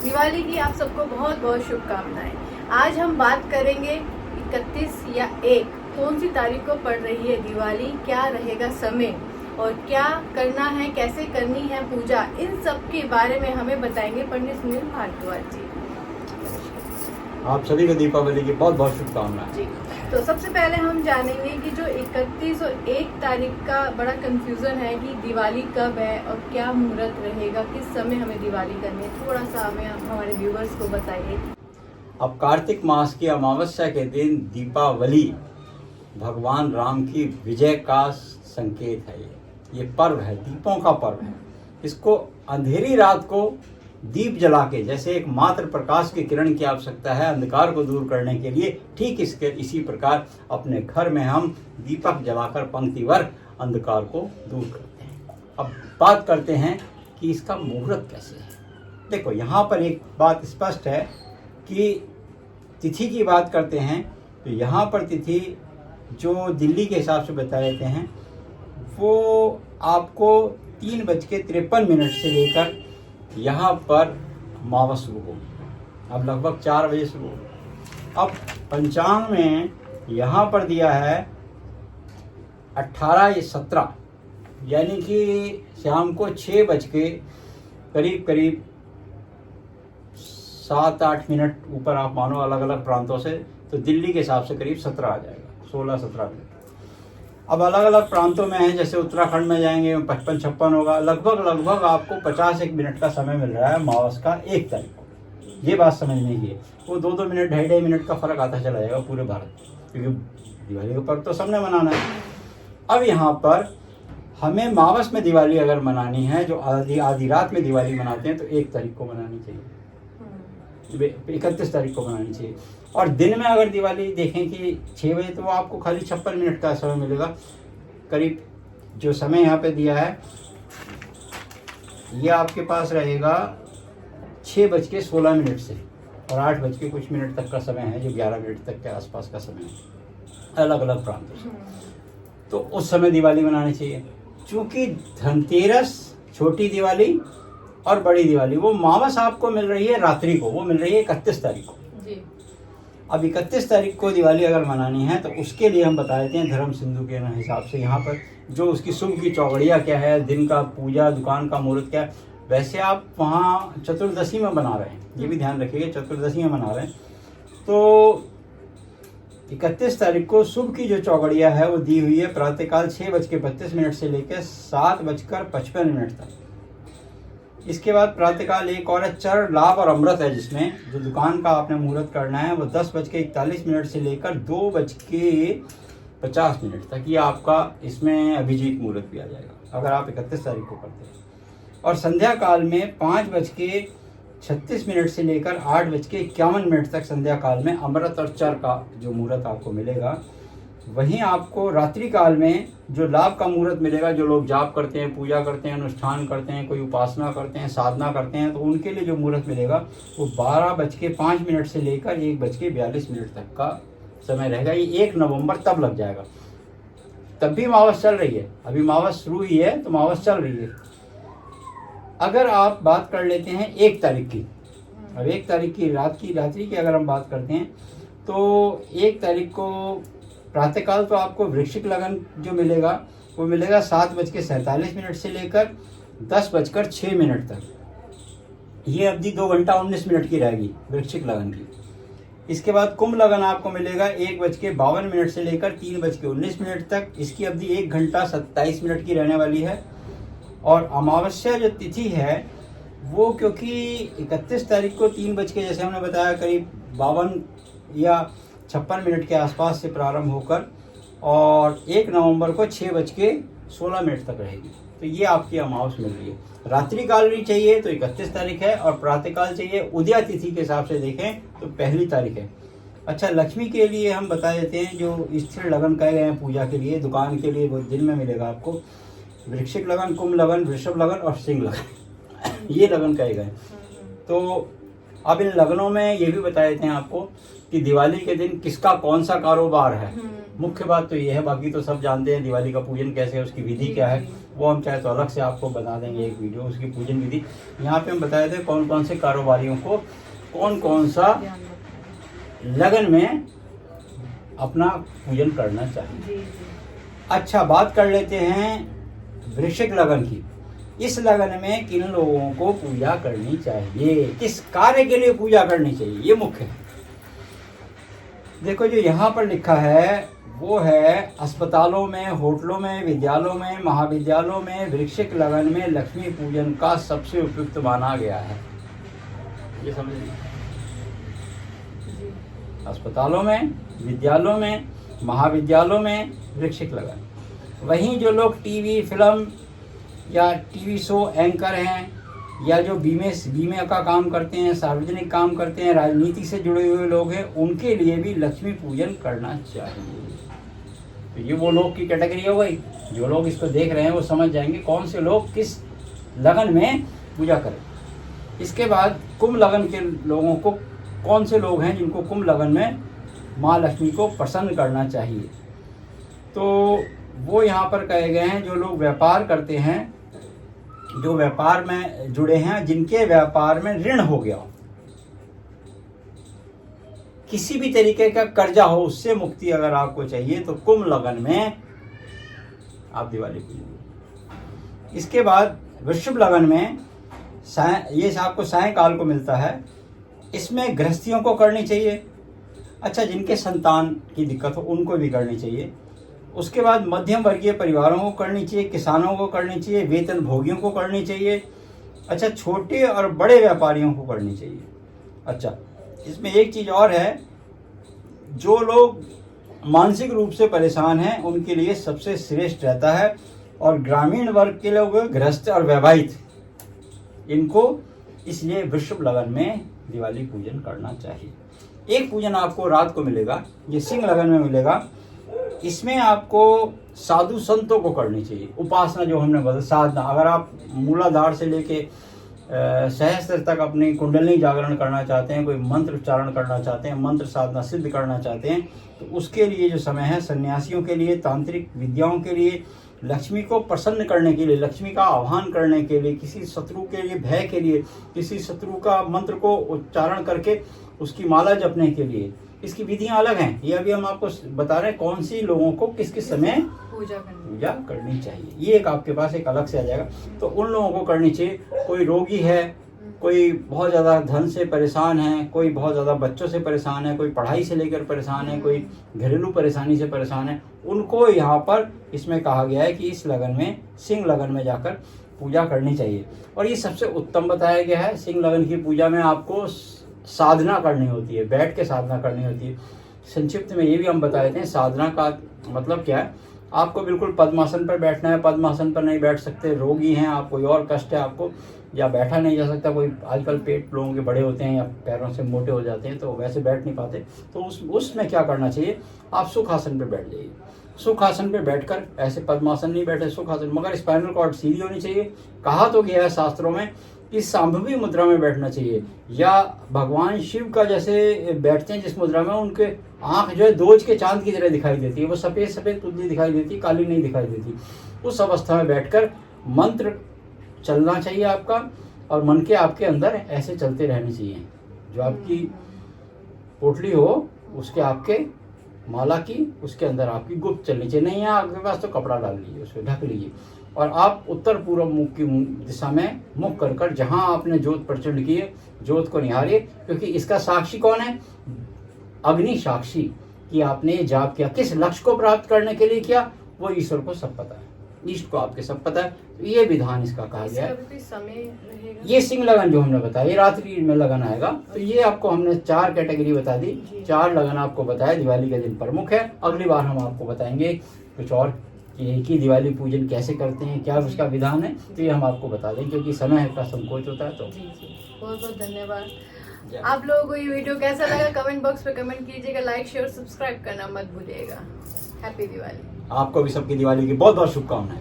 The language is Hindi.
दिवाली की आप सबको बहुत बहुत शुभकामनाएं। आज हम बात करेंगे 31 या 1 कौन सी तारीख को पड़ रही है दिवाली, क्या रहेगा समय और क्या करना है, कैसे करनी है पूजा, इन सब के बारे में हमें बताएंगे पंडित सुनील भारद्वाज जी। आप सभी को दीपावली की बहुत बहुत शुभकामनाएं जी। तो सबसे पहले हम जानेंगे कि जो 31 और 1 तारीख का बड़ा कंफ्यूजन है कि दिवाली कब है और क्या मुहूर्त रहेगा, किस समय हमें दिवाली करनी है, थोड़ा सा हमें हमारे व्यूवर्स को बताइए। अब कार्तिक मास की अमावस्या के दिन दीपावली भगवान राम की विजय का संकेत है। ये पर्व है, दीपों का पर्व है। इसको अंधेरी रात को दीप जला के, जैसे एक मात्र प्रकाश की किरण की आवश्यकता है अंधकार को दूर करने के लिए, ठीक इसी प्रकार अपने घर में हम दीपक जलाकर पंक्तिवर अंधकार को दूर करते हैं। अब बात करते हैं कि इसका मुहूर्त कैसे है। देखो, यहाँ पर एक बात स्पष्ट है कि तिथि की बात करते हैं तो यहाँ पर तिथि जो दिल्ली के हिसाब से बता देते हैं वो आपको 3:53 से लेकर यहाँ पर अमावस शुरू होगी। अब लगभग 4 बजे शुरू होगी। अब पंचांग में यहाँ पर दिया है 18 या 17, यानी कि शाम को 6 बज के करीब 7-8 मिनट ऊपर आप मानो अलग अलग प्रांतों से, तो दिल्ली के हिसाब से करीब 17 आ जाएगा, 16-17 मिनट। अब अलग अलग प्रांतों में है, जैसे उत्तराखंड में जाएंगे 55-56 होगा। लगभग आपको 51 मिनट का समय मिल रहा है अमावस का 1 तारीख को। ये बात समझने की है। वो 2-2 मिनट 2.5 मिनट का फर्क आता चला जाएगा पूरे भारत, क्योंकि दिवाली का पर्व तो सबने मनाना है। अब यहाँ पर हमें अमावस में दिवाली अगर मनानी है, जो आधी रात में दिवाली मनाते हैं, तो 1 तारीख को मनानी चाहिए, 31 तारीख को मनानी चाहिए। और दिन में अगर दिवाली देखें कि 6 बजे, तो वो आपको खाली 56 मिनट का समय मिलेगा। करीब जो समय यहाँ पे दिया है ये आपके पास रहेगा 6:16 से और 8 बज के कुछ मिनट तक का समय है, जो 11 मिनट तक के आसपास का समय है अलग अलग प्रांतों से। तो उस समय दिवाली मनानी चाहिए। चूँकि धनतेरस, छोटी दिवाली और बड़ी दिवाली, वो अमावस आपको मिल रही है रात्रि को, वो मिल रही है 31 तारीख को जी। अब 31 तारीख को दिवाली अगर मनानी है तो उसके लिए हम बता देते हैं धर्म सिंधु के हिसाब से यहाँ पर जो उसकी शुभ की चौगड़िया क्या है, दिन का पूजा, दुकान का मुहूर्त क्या है। वैसे आप वहाँ चतुर्दशी में बना रहे हैं, ये भी ध्यान रखिएगा, चतुर्दशी में मना रहे हैं। तो 31 तारीख को शुभ की जो चौगड़िया है वो दी हुई है प्रातःकाल 6:32 से लेकर 7:55 तक। इसके बाद प्रातःकाल एक और चर लाभ और अमृत है, जिसमें जो दुकान का आपने मुहूर्त करना है वो 10:41 से लेकर 2:50 तक। ये आपका इसमें अभिजीत मुहूर्त भी आ जाएगा अगर आप 31 तारीख को करते हैं। और संध्या काल में 5:36 से लेकर 8:51 तक संध्या काल में अमृत और चर का जो मुहूर्त आपको मिलेगा। वहीं आपको रात्रि काल में जो लाभ का मुहूर्त मिलेगा, जो लोग जाप करते हैं, पूजा करते हैं, अनुष्ठान करते हैं, कोई उपासना करते हैं, साधना करते हैं, तो उनके लिए जो मुहूर्त मिलेगा वो 12:05 से लेकर 1:42 तक का समय रहेगा। ये 1 नवंबर तब लग जाएगा, तब भी अमावस चल रही है। अभी अमावस शुरू ही है तो अमावस चल रही है। अगर आप बात कर लेते हैं 1 तारीख की, अब 1 तारीख की रात्रि की अगर हम बात करते हैं तो 1 तारीख को प्रातःकाल तो आपको वृश्चिक लगन जो मिलेगा वो मिलेगा 7:47 से लेकर 10:06 तक। ये अवधि 2 घंटा 19 मिनट की रहेगी वृश्चिक लगन की। इसके बाद कुंभ लगन आपको मिलेगा 1:52 से लेकर 3:19 तक। इसकी अवधि 1 घंटा 27 मिनट की रहने वाली है। और अमावस्या जो तिथि है वो क्योंकि 31 तारीख को 3 बज के, जैसे हमने बताया, करीब 52 या 56 के आसपास से प्रारंभ होकर और 1 नवंबर को 6:16 तक रहेगी। तो ये आपकी अमावस मिल रही है। रात्रि काल भी चाहिए तो 31 तारीख है, और प्रातःकाल चाहिए उदया तिथि के हिसाब से देखें तो 1 तारीख है। अच्छा, लक्ष्मी के लिए हम बता देते हैं, जो स्थिर लगन कहे गए हैं पूजा के लिए, दुकान के लिए, वो दिन में मिलेगा आपको वृश्चिक लगन, कुंभ लगन, वृषभ लगन और सिंह लगन ये लगन कहे गए। तो अब इन लगनों में ये भी बता देते हैं आपको कि दिवाली के दिन किसका कौन सा कारोबार है। मुख्य बात तो ये है, बाकी तो सब जानते हैं दिवाली का पूजन कैसे है, उसकी विधि क्या है, वो हम चाहे तो अलग से आपको बता देंगे एक वीडियो उसकी पूजन विधि। यहाँ पे हम बताए थे कौन कौन से कारोबारियों को कौन कौन सा लगन में अपना पूजन करना चाहिए। अच्छा, बात कर लेते हैं वृश्चिक लगन की। इस लगन में किन लोगों को पूजा करनी चाहिए, किस कार्य के लिए पूजा करनी चाहिए, ये मुख्य है। देखो जो यहाँ पर लिखा है वो है अस्पतालों में, होटलों में, विद्यालयों में, महाविद्यालयों में वृश्चिक लगन में लक्ष्मी पूजन का सबसे उपयुक्त माना गया है। ये समझ लीजिए, अस्पतालों में, विद्यालयों में, महाविद्यालयों में वृश्चिक लगन। वहीं जो लोग टीवी, फिल्म या टीवी शो एंकर हैं या जो बीमे का काम करते हैं, सार्वजनिक काम करते हैं, राजनीति से जुड़े हुए लोग हैं, उनके लिए भी लक्ष्मी पूजन करना चाहिए। तो ये वो लोग की कैटेगरी हो गई। जो लोग इसको देख रहे हैं वो समझ जाएंगे कौन से लोग किस लगन में पूजा करें। इसके बाद कुंभ लगन के लोगों को, कौन से लोग हैं जिनको कुंभ लगन में माँ लक्ष्मी को प्रसन्न करना चाहिए। तो वो यहाँ पर कहे गए हैं जो लोग व्यापार करते हैं, जो व्यापार में जुड़े हैं, जिनके व्यापार में ऋण हो गया हो, किसी भी तरीके का कर्जा हो, उससे मुक्ति अगर आपको चाहिए तो कुंभ लगन में आप दिवाली पूजिए। इसके बाद वृश्चिक लगन में ये आपको सायंकाल को मिलता है। इसमें गृहस्थियों को करनी चाहिए। अच्छा, जिनके संतान की दिक्कत हो उनको भी करनी चाहिए। उसके बाद मध्यम वर्गीय परिवारों को करनी चाहिए, किसानों को करनी चाहिए, वेतन भोगियों को करनी चाहिए। अच्छा, छोटे और बड़े व्यापारियों को करनी चाहिए। अच्छा, इसमें एक चीज़ और है, जो लोग मानसिक रूप से परेशान हैं उनके लिए सबसे श्रेष्ठ रहता है। और ग्रामीण वर्ग के लोग, गृहस्थ और वैवाहिक, इनको इसलिए वृश्चिक लगन में दिवाली पूजन करना चाहिए। एक पूजन आपको रात को मिलेगा, ये सिंह लगन में मिलेगा। इसमें आपको साधु संतों को करनी चाहिए। उपासना जो हमने बताया, साधना, अगर आप मूलाधार से लेके सहस्त्र तक अपनी कुंडली जागरण करना चाहते हैं, कोई मंत्र उच्चारण करना चाहते हैं, मंत्र साधना सिद्ध करना चाहते हैं, तो उसके लिए जो समय है सन्यासियों के लिए, तांत्रिक विद्याओं के लिए, लक्ष्मी को प्रसन्न करने के लिए, लक्ष्मी का आह्वान करने के लिए, किसी शत्रु के लिए भय के लिए, किसी शत्रु का मंत्र को उच्चारण करके उसकी माला जपने के लिए, इसकी विधियां अलग हैं। ये अभी हम आपको बता रहे हैं कौन सी लोगों को किस किस समय पूजा करनी चाहिए। ये एक आपके पास एक अलग से आ जाएगा। तो उन लोगों को करनी चाहिए, कोई रोगी है, कोई बहुत ज़्यादा धन से परेशान है, कोई बहुत ज़्यादा बच्चों से परेशान है, कोई पढ़ाई से लेकर परेशान है, कोई घरेलू परेशानी से परेशान है, उनको यहाँ पर इसमें कहा गया है कि इस लगन में, सिंह लगन में जाकर पूजा करनी चाहिए। और ये सबसे उत्तम बताया गया है। सिंह लगन की पूजा में आपको साधना करनी होती है, बैठ के साधना करनी होती है। संक्षिप्त में ये भी हम बता देते हैं, साधना का मतलब क्या है। आपको बिल्कुल पद्मासन पर बैठना है, पद्मासन पर नहीं बैठ सकते, रोगी हैं आप, कोई और कष्ट है आपको, या बैठा नहीं जा सकता, कोई आजकल पेट लोगों के बड़े होते हैं या पैरों से मोटे हो जाते हैं तो वैसे बैठ नहीं पाते, तो उसमें क्या करना चाहिए, आप सुखासन पर बैठ जाइए। सुखासन पे बैठकर, ऐसे पद्मासन नहीं बैठे, सुखासन, मगर स्पाइनल कॉर्ड सीधी होनी चाहिए। कहा तो गया है शास्त्रों में कि सांभवी मुद्रा में बैठना चाहिए, या भगवान शिव का जैसे बैठते हैं जिस मुद्रा में उनके आंख जो है दोज के चांद की तरह दिखाई देती है, वो सफ़ेद सफ़ेद पुतली दिखाई देती है, काली नहीं दिखाई देती। उस अवस्था में बैठकर मंत्र चलना चाहिए आपका, और मन के आपके अंदर ऐसे चलते रहने चाहिए। जो आपकी पोटली हो उसके आपके माला की, उसके अंदर आपकी गुप्त चलनी चाहिए। नहीं है आपके पास तो कपड़ा डाल लीजिए, उसको ढक लीजिए, और आप उत्तर पूर्व मुख की दिशा में मुख कर कर जहाँ आपने जोत प्रचंड की है, जोत को निहारिए, क्योंकि इसका साक्षी कौन है, अग्नि साक्षी, कि आपने ये जाप किया, किस लक्ष्य को प्राप्त करने के लिए किया, वो ईश्वर को सब पता है, ईष्ट को आपके सब पता है। तो ये विधान इसका कहा गया है। समय ये सिंह लगन जो हमने बताया, ये रात्रि में लगन आएगा। तो ये आपको हमने 4 कैटेगरी बता दी, 4 लगन आपको बताया दिवाली के दिन प्रमुख है। अगली बार हम आपको बताएंगे कुछ और कि दिवाली पूजन कैसे करते हैं, क्या उसका विधान है, तो ये हम आपको बता दें, क्योंकि समय का संकोच होता है। तो बहुत बहुत धन्यवाद। आप लोगों को ये वीडियो कैसा लगा कमेंट बॉक्स पे कमेंट कीजिएगा, लाइक शेयर सब्सक्राइब करना मत भूलिएगा। हैप्पी दिवाली। आपको भी सबकी दिवाली की बहुत बहुत शुभकामनाएं।